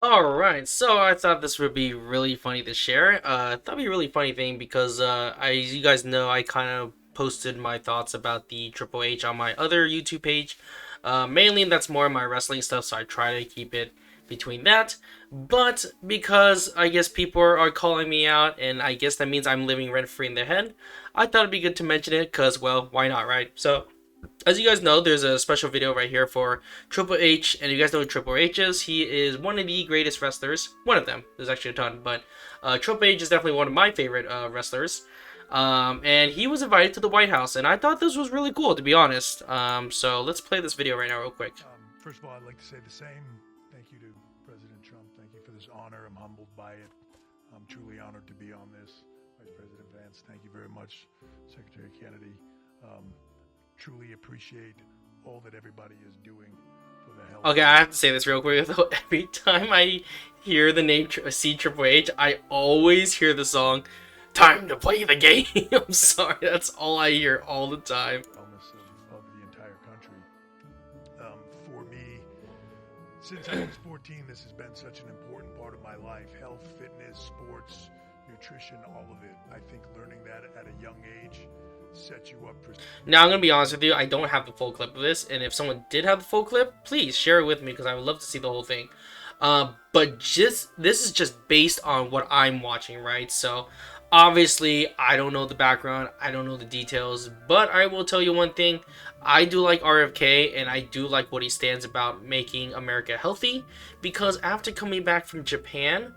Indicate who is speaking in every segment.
Speaker 1: Alright, so I thought this would be really funny to share. That'd be a really funny thing because you guys know, I kind of posted my thoughts about the Triple H on my other YouTube page. Mainly that's more of my wrestling stuff, so I try to keep it between that. But because I guess people are calling me out, and I guess that means I'm living rent free in their head, I thought it'd be good to mention it because, well, why not, right? So as you guys know, there's a special video right here for Triple H, and you guys know who Triple H is. He is one of the greatest wrestlers. One of them. There's actually a ton, but Triple H is definitely one of my favorite wrestlers. And he was invited to the White House, and I thought this was really cool, to be honest. So let's play this video right now real quick.
Speaker 2: First of all, I'd like to say the same. Thank you to President Trump. Thank you for this honor. I'm humbled by it. I'm truly honored to be on this. Vice President Vance, thank you very much. Secretary Kennedy, truly appreciate all that everybody is doing for the health.
Speaker 1: Okay, I have to say this real quick, though. Every time I hear the name C Triple H, I always hear the song "Time to Play the Game." I'm sorry, that's all I hear all the time.
Speaker 2: Wellness of the entire country. For me, since I was 14, this has been such an important part of my life. Health, fitness, sports, nutrition, all of it. I think learning that at a young age sets you up for...
Speaker 1: Now, I'm going to be honest with you, I don't have the full clip of this, and if someone did have the full clip, please share it with me, because I would love to see the whole thing. But this is just based on what I'm watching, right? So, obviously, I don't know the background, I don't know the details, but I will tell you one thing. I do like RFK, and I do like what he stands about making America healthy, because after coming back from Japan,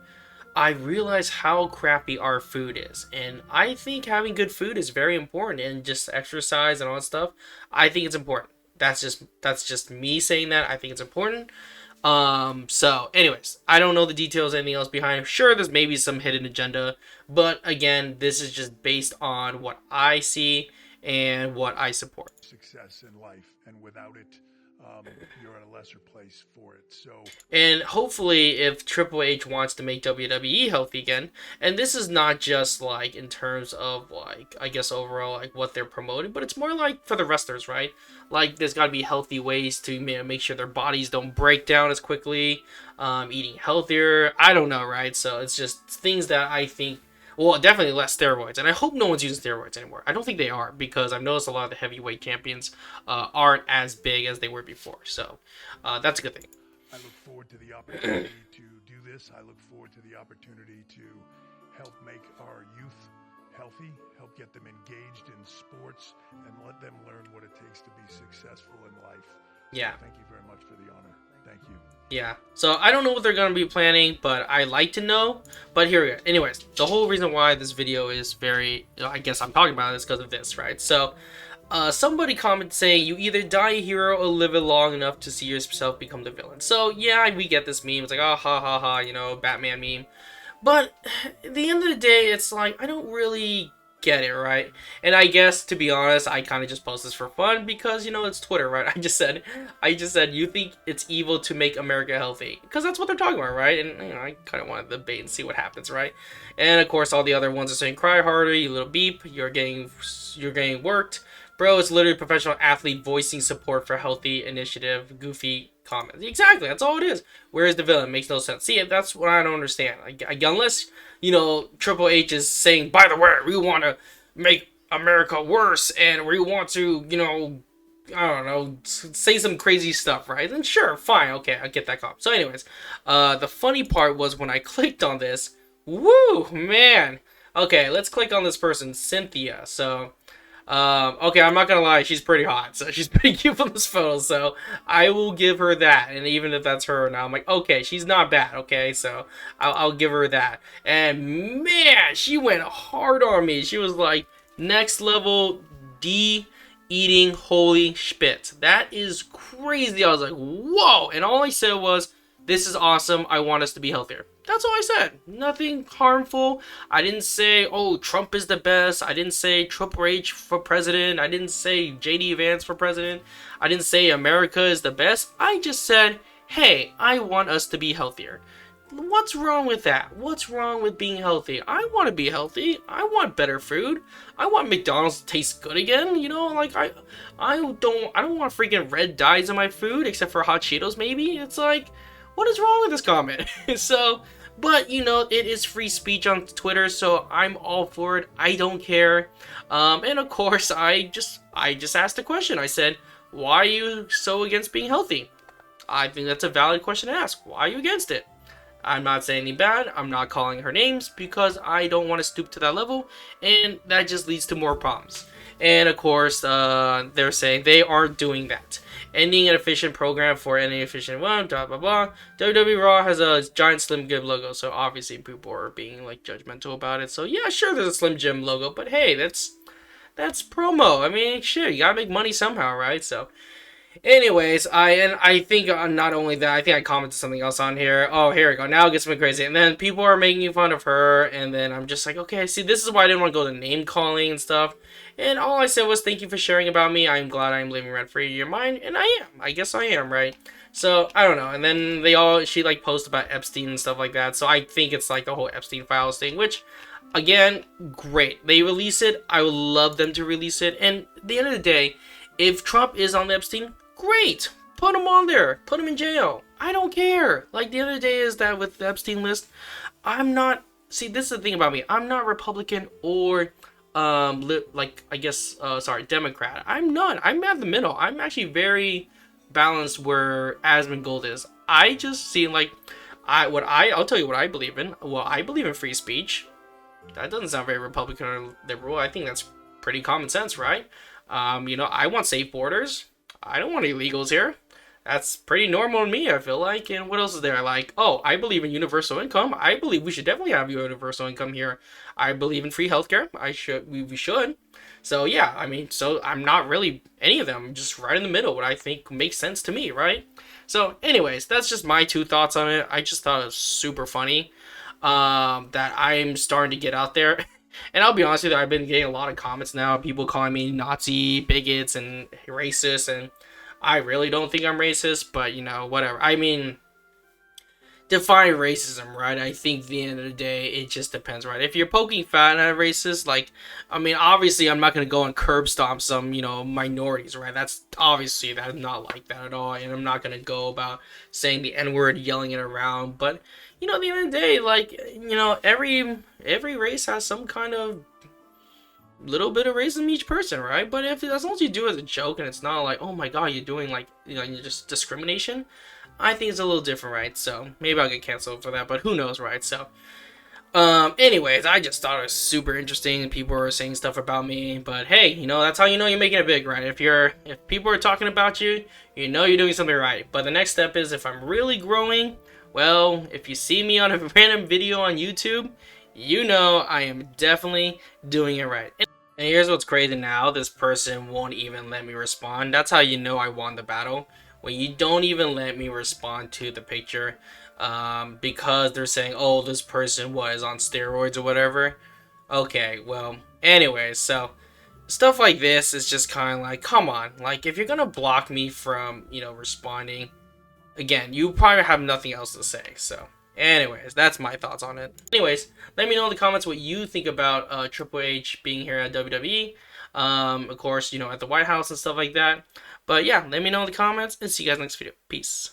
Speaker 1: I realize how crappy our food is, and I think having good food is very important, and just exercise and all that stuff, I think it's important. That's just me saying that. I think it's important. So anyways, I don't know the details, anything else behind it. Sure, there's maybe some hidden agenda, but again, this is just based on what I see and what I support.
Speaker 2: Success in life, and without it, you're in a lesser place for it. So,
Speaker 1: and hopefully, if Triple H wants to make WWE healthy again, and this is not just like in terms of like, I guess overall like what they're promoting, but it's more like for the wrestlers, right? Like there's got to be healthy ways to make sure their bodies don't break down as quickly, eating healthier. I don't know, right? So it's just things that I think, well, definitely less steroids, and I hope no one's using steroids anymore. I don't think they are, because I've noticed a lot of the heavyweight champions aren't as big as they were before. So that's a good thing.
Speaker 2: I look forward to the opportunity to do this. I look forward to the opportunity to help make our youth healthy, help get them engaged in sports, and let them learn what it takes to be successful in life.
Speaker 1: Yeah.
Speaker 2: So thank you very much for the honor. Thank you.
Speaker 1: Yeah. So I don't know what they're going to be planning, but I like to know. But here we go. Anyways, the whole reason why this video is very, I guess I'm talking about it is because of this, right? So somebody commented saying, you either die a hero or live it long enough to see yourself become the villain. So yeah, we get this meme. It's like, oh, ha ha ha, you know, Batman meme. But at the end of the day, it's like, I don't really get it, right? And I guess, to be honest, I kind of just post this for fun because, you know, it's Twitter, right? I just said, you think it's evil to make America healthy? Because that's what they're talking about, right? And, you know, I kind of want to debate and see what happens, right? And, of course, all the other ones are saying, cry harder, you little beep, you're getting worked. Bro, it's literally a professional athlete voicing support for healthy initiative. Goofy comments. Exactly, that's all it is. Where is the villain? Makes no sense. See, that's what I don't understand. Unless, you know, Triple H is saying, by the way, we want to make America worse, and we want to, you know, I don't know, say some crazy stuff, right? Then sure, fine, okay, I get that comment. So anyways, the funny part was when I clicked on this, woo, man. Okay, let's click on this person, Cynthia. So okay, I'm not gonna lie, she's pretty hot, so she's pretty cute from this photo, so I will give her that. And even if that's her now, I'm like, okay, she's not bad, okay, so I'll give her that. And man, she went hard on me. She was like, next level D eating holy spit. That is crazy. I was like, whoa. And all I said was, this is awesome, I want us to be healthier. That's all I said. Nothing harmful. I didn't say, oh, Trump is the best. I didn't say Triple H for president. I didn't say JD Vance for president. I didn't say America is the best. I just said, hey, I want us to be healthier. What's wrong with that? What's wrong with being healthy? I want to be healthy. I want better food. I want McDonald's to taste good again. You know, like I don't want freaking red dyes in my food except for hot Cheetos maybe. It's like, what is wrong with this comment? So, but you know, it is free speech on Twitter, so I'm all for it. I don't care. And of course, I just asked a question. I said, why are you so against being healthy? I think that's a valid question to ask. Why are you against it? I'm not saying anything bad. I'm not calling her names because I don't want to stoop to that level, and that just leads to more problems. And of course, they're saying they aren't doing that. Ending an efficient program for any efficient one, blah blah blah. WWE Raw has a giant Slim Jim logo, so obviously people are being like judgmental about it. So yeah, sure, there's a Slim Jim logo, but hey, that's promo. I mean, shit, you gotta make money somehow, right? So. Anyways, I think not only that, I think I commented something else on here. Oh, here we go. Now it gets me crazy. And then people are making fun of her, and then I'm just like, okay, see, this is why I didn't want to go to name calling and stuff. And all I said was, thank you for sharing about me. I'm glad I'm living rent free in your mind, and I am. I guess I am, right? So I don't know. And then she like posts about Epstein and stuff like that. So I think it's like the whole Epstein files thing, which. Again, great. They release it. I would love them to release it. And at the end of the day, if Trump is on the Epstein, great. Put him on there. Put him in jail. I don't care. Like, the other day is that with the Epstein list, I'm not... See, this is the thing about me. I'm not Republican or, Democrat. I'm not. I'm at the middle. I'm actually very balanced where Asmongold is. I just see, like... I'll tell you what I believe in. Well, I believe in free speech. That doesn't sound very Republican or liberal. I think that's pretty common sense, right? I want safe borders. I don't want illegals here. That's pretty normal to me, I feel like. And what else is there? Like, oh, I believe in universal income. I believe we should definitely have universal income here. I believe in free healthcare. We should. So, yeah, I mean, so I'm not really any of them. I'm just right in the middle, what I think makes sense to me, right? So, anyways, that's just my 2 thoughts on it. I just thought it was super funny. That I'm starting to get out there. And I'll be honest with you, I've been getting a lot of comments now, people calling me Nazi, bigots, and racist, and I really don't think I'm racist, but, whatever. I mean, define racism, right? I think at the end of the day, it just depends, right? If you're poking fun at a racist, obviously I'm not going to go and curb stomp some, minorities, right? That's not like that at all, and I'm not going to go about saying the N-word, yelling it around, but, at the end of the day, every race has some kind of little bit of racism each person, right? But as long as you do it as a joke and it's not like, oh my god, you're doing you're just discrimination, I think it's a little different, right? So maybe I'll get canceled for that, but who knows, right? So anyways, I just thought it was super interesting. People were saying stuff about me, but hey, that's how you're making it big, right? If people are talking about you, you're doing something right. But the next step is, if I'm really growing, well, if you see me on a random video on YouTube, I am definitely doing it right. And here's what's crazy now, this person won't even let me respond. That's how you know I won the battle. When you don't even let me respond to the picture, because they're saying, oh, this person is on steroids or whatever. Okay, well, anyways, so stuff like this is just kind of like, come on. Like, if you're gonna block me from, responding, again, you probably have nothing else to say, so... Anyways, that's my thoughts on it. Anyways, let me know in the comments what you think about Triple H being here at WWE. Of course, at the White House and stuff like that. But yeah, let me know in the comments, and see you guys next video. Peace.